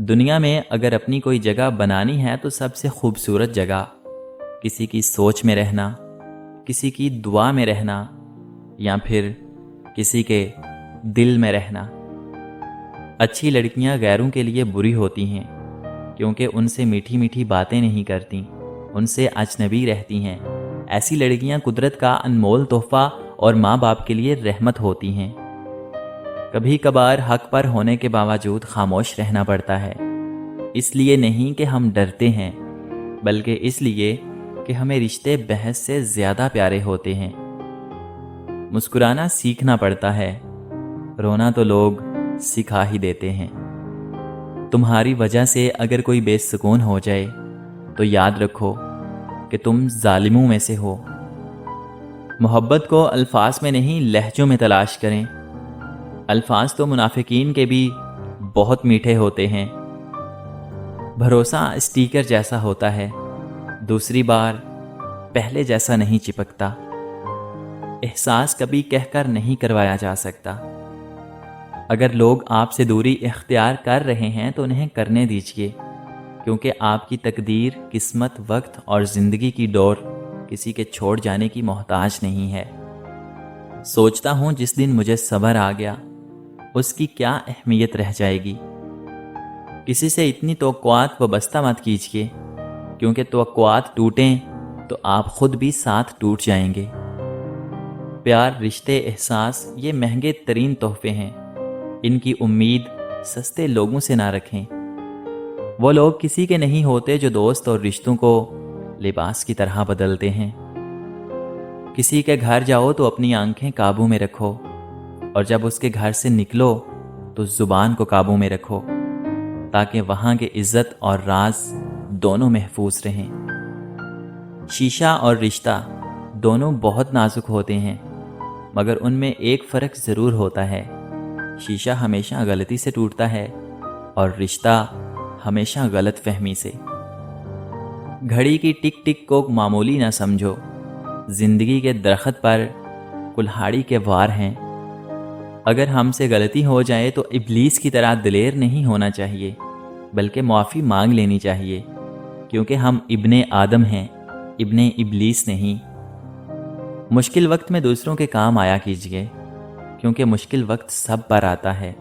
دنیا میں اگر اپنی کوئی جگہ بنانی ہے تو سب سے خوبصورت جگہ کسی کی سوچ میں رہنا، کسی کی دعا میں رہنا، یا پھر کسی کے دل میں رہنا۔ اچھی لڑکیاں غیروں کے لیے بری ہوتی ہیں کیونکہ ان سے میٹھی میٹھی باتیں نہیں کرتی، ان سے اجنبی رہتی ہیں۔ ایسی لڑکیاں قدرت کا انمول تحفہ اور ماں باپ کے لیے رحمت ہوتی ہیں۔ کبھی کبھار حق پر ہونے کے باوجود خاموش رہنا پڑتا ہے، اس لیے نہیں کہ ہم ڈرتے ہیں، بلکہ اس لیے کہ ہمیں رشتے بحث سے زیادہ پیارے ہوتے ہیں۔ مسکرانا سیکھنا پڑتا ہے، رونا تو لوگ سکھا ہی دیتے ہیں۔ تمہاری وجہ سے اگر کوئی بے سکون ہو جائے تو یاد رکھو کہ تم ظالموں میں سے ہو۔ محبت کو الفاظ میں نہیں لہجوں میں تلاش کریں۔ الفاظ تو منافقین کے بھی بہت میٹھے ہوتے ہیں۔ بھروسہ اسٹیکر جیسا ہوتا ہے، دوسری بار پہلے جیسا نہیں چپکتا۔ احساس کبھی کہہ کر نہیں کروایا جا سکتا۔ اگر لوگ آپ سے دوری اختیار کر رہے ہیں تو انہیں کرنے دیجیے، کیونکہ آپ کی تقدیر، قسمت، وقت اور زندگی کی ڈور کسی کے چھوڑ جانے کی محتاج نہیں ہے۔ سوچتا ہوں جس دن مجھے صبر آ گیا اس کی کیا اہمیت رہ جائے گی۔ کسی سے اتنی توقعات وابستہ مت کیجیے، کیونکہ توقعات ٹوٹیں تو آپ خود بھی ساتھ ٹوٹ جائیں گے۔ پیار، رشتے، احساس یہ مہنگے ترین تحفے ہیں، ان کی امید سستے لوگوں سے نہ رکھیں۔ وہ لوگ کسی کے نہیں ہوتے جو دوست اور رشتوں کو لباس کی طرح بدلتے ہیں۔ کسی کے گھر جاؤ تو اپنی آنکھیں قابو میں رکھو، اور جب اس کے گھر سے نکلو تو زبان کو قابو میں رکھو، تاکہ وہاں کے عزت اور راز دونوں محفوظ رہیں۔ شیشہ اور رشتہ دونوں بہت نازک ہوتے ہیں، مگر ان میں ایک فرق ضرور ہوتا ہے۔ شیشہ ہمیشہ غلطی سے ٹوٹتا ہے اور رشتہ ہمیشہ غلط فہمی سے۔ گھڑی کی ٹک ٹک کو معمولی نہ سمجھو، زندگی کے درخت پر کلہاڑی کے وار ہیں۔ اگر ہم سے غلطی ہو جائے تو ابلیس کی طرح دلیر نہیں ہونا چاہیے، بلکہ معافی مانگ لینی چاہیے، کیونکہ ہم ابن آدم ہیں، ابن ابلیس نہیں۔ مشکل وقت میں دوسروں کے کام آیا کیجیے، کیونکہ مشکل وقت سب پر آتا ہے،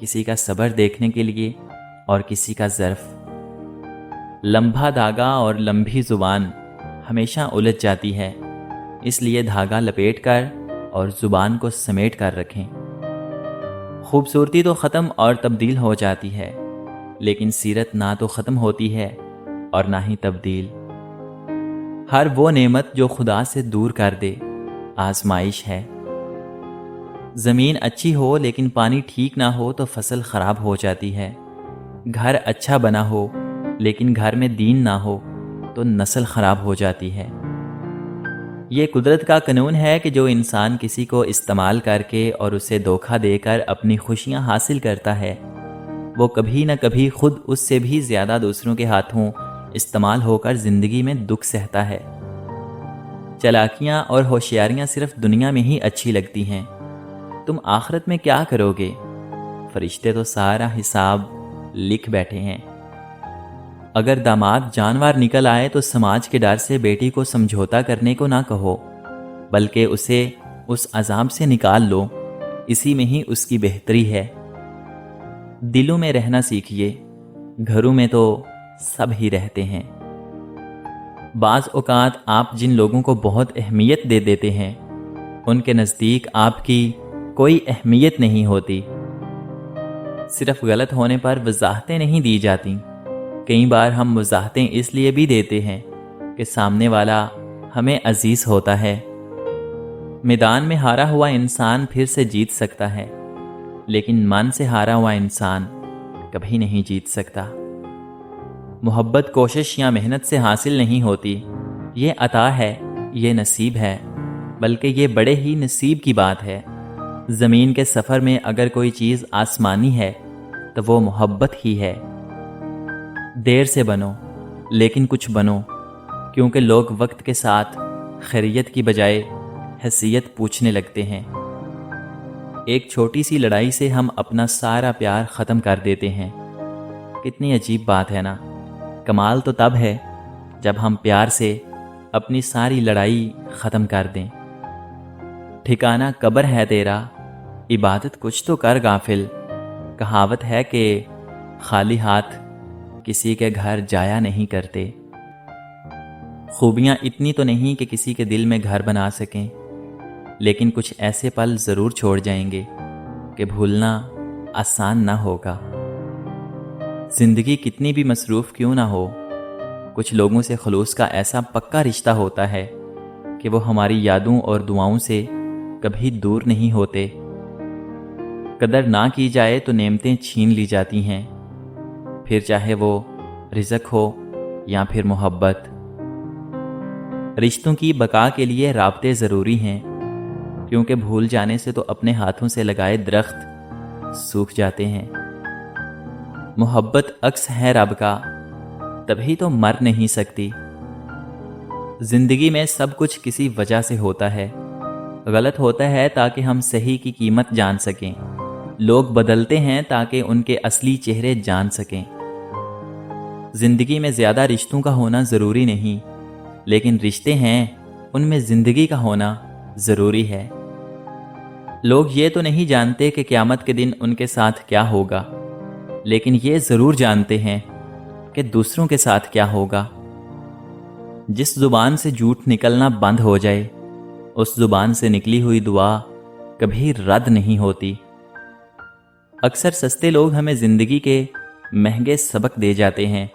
کسی کا صبر دیکھنے کے لیے اور کسی کا ظرف۔ لمبا دھاگا اور لمبی زبان ہمیشہ الجھ جاتی ہے، اس لیے دھاگا لپیٹ کر اور زبان کو سمیٹ کر رکھیں۔ خوبصورتی تو ختم اور تبدیل ہو جاتی ہے، لیکن سیرت نہ تو ختم ہوتی ہے اور نہ ہی تبدیل۔ ہر وہ نعمت جو خدا سے دور کر دے آزمائش ہے۔ زمین اچھی ہو لیکن پانی ٹھیک نہ ہو تو فصل خراب ہو جاتی ہے۔ گھر اچھا بنا ہو لیکن گھر میں دین نہ ہو تو نسل خراب ہو جاتی ہے۔ یہ قدرت کا قانون ہے کہ جو انسان کسی کو استعمال کر کے اور اسے دھوکہ دے کر اپنی خوشیاں حاصل کرتا ہے، وہ کبھی نہ کبھی خود اس سے بھی زیادہ دوسروں کے ہاتھوں استعمال ہو کر زندگی میں دکھ سہتا ہے۔ چالاکیاں اور ہوشیاریاں صرف دنیا میں ہی اچھی لگتی ہیں، تم آخرت میں کیا کرو گے؟ فرشتے تو سارا حساب لکھ بیٹھے ہیں۔ اگر داماد جانور نکل آئے تو سماج کے ڈر سے بیٹی کو سمجھوتا کرنے کو نہ کہو، بلکہ اسے اس عذاب سے نکال لو، اسی میں ہی اس کی بہتری ہے۔ دلوں میں رہنا سیکھیے، گھروں میں تو سب ہی رہتے ہیں۔ بعض اوقات آپ جن لوگوں کو بہت اہمیت دے دیتے ہیں ان کے نزدیک آپ کی کوئی اہمیت نہیں ہوتی۔ صرف غلط ہونے پر وضاحتیں نہیں دی جاتی، کئی بار ہم وضاحتیں اس لیے بھی دیتے ہیں کہ سامنے والا ہمیں عزیز ہوتا ہے۔ میدان میں ہارا ہوا انسان پھر سے جیت سکتا ہے، لیکن من سے ہارا ہوا انسان کبھی نہیں جیت سکتا۔ محبت کوشش یا محنت سے حاصل نہیں ہوتی، یہ عطا ہے، یہ نصیب ہے، بلکہ یہ بڑے ہی نصیب کی بات ہے۔ زمین کے سفر میں اگر کوئی چیز آسمانی ہے تو وہ محبت ہی ہے۔ دیر سے بنو لیکن کچھ بنو، کیونکہ لوگ وقت کے ساتھ خیریت کی بجائے حیثیت پوچھنے لگتے ہیں۔ ایک چھوٹی سی لڑائی سے ہم اپنا سارا پیار ختم کر دیتے ہیں۔ کتنی عجیب بات ہے نا۔ کمال تو تب ہے جب ہم پیار سے اپنی ساری لڑائی ختم کر دیں۔ ٹھکانہ قبر ہے تیرا، عبادت کچھ تو کر غافل۔ کہاوت ہے کہ خالی ہاتھ کسی کے گھر جایا نہیں کرتے۔ خوبیاں اتنی تو نہیں کہ کسی کے دل میں گھر بنا سکیں، لیکن کچھ ایسے پل ضرور چھوڑ جائیں گے کہ بھولنا آسان نہ ہوگا۔ زندگی کتنی بھی مصروف کیوں نہ ہو، کچھ لوگوں سے خلوص کا ایسا پکا رشتہ ہوتا ہے کہ وہ ہماری یادوں اور دعاؤں سے کبھی دور نہیں ہوتے۔ قدر نہ کی جائے تو نعمتیں چھین لی جاتی ہیں، پھر چاہے وہ رزق ہو یا پھر محبت۔ رشتوں کی بقا کے لیے رابطے ضروری ہیں، کیونکہ بھول جانے سے تو اپنے ہاتھوں سے لگائے درخت سوکھ جاتے ہیں۔ محبت عکس ہے رب کا، تبھی تو مر نہیں سکتی۔ زندگی میں سب کچھ کسی وجہ سے ہوتا ہے۔ غلط ہوتا ہے تاکہ ہم صحیح کی قیمت جان سکیں۔ لوگ بدلتے ہیں تاکہ ان کے اصلی چہرے جان سکیں۔ زندگی میں زیادہ رشتوں کا ہونا ضروری نہیں، لیکن رشتے ہیں ان میں زندگی کا ہونا ضروری ہے۔ لوگ یہ تو نہیں جانتے کہ قیامت کے دن ان کے ساتھ کیا ہوگا، لیکن یہ ضرور جانتے ہیں کہ دوسروں کے ساتھ کیا ہوگا۔ جس زبان سے جھوٹ نکلنا بند ہو جائے، اس زبان سے نکلی ہوئی دعا کبھی رد نہیں ہوتی۔ اکثر سستے لوگ ہمیں زندگی کے مہنگے سبق دے جاتے ہیں۔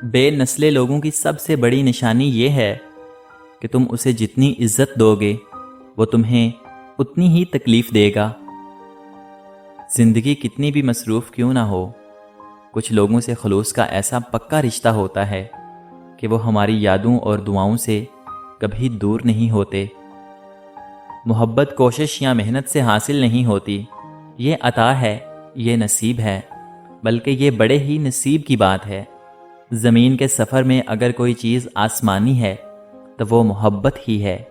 بے نسلے لوگوں کی سب سے بڑی نشانی یہ ہے کہ تم اسے جتنی عزت دو گے وہ تمہیں اتنی ہی تکلیف دے گا۔ زندگی کتنی بھی مصروف کیوں نہ ہو، کچھ لوگوں سے خلوص کا ایسا پکا رشتہ ہوتا ہے کہ وہ ہماری یادوں اور دعاؤں سے کبھی دور نہیں ہوتے۔ محبت کوشش یا محنت سے حاصل نہیں ہوتی، یہ عطا ہے، یہ نصیب ہے، بلکہ یہ بڑے ہی نصیب کی بات ہے۔ زمین کے سفر میں اگر کوئی چیز آسمانی ہے تو وہ محبت ہی ہے۔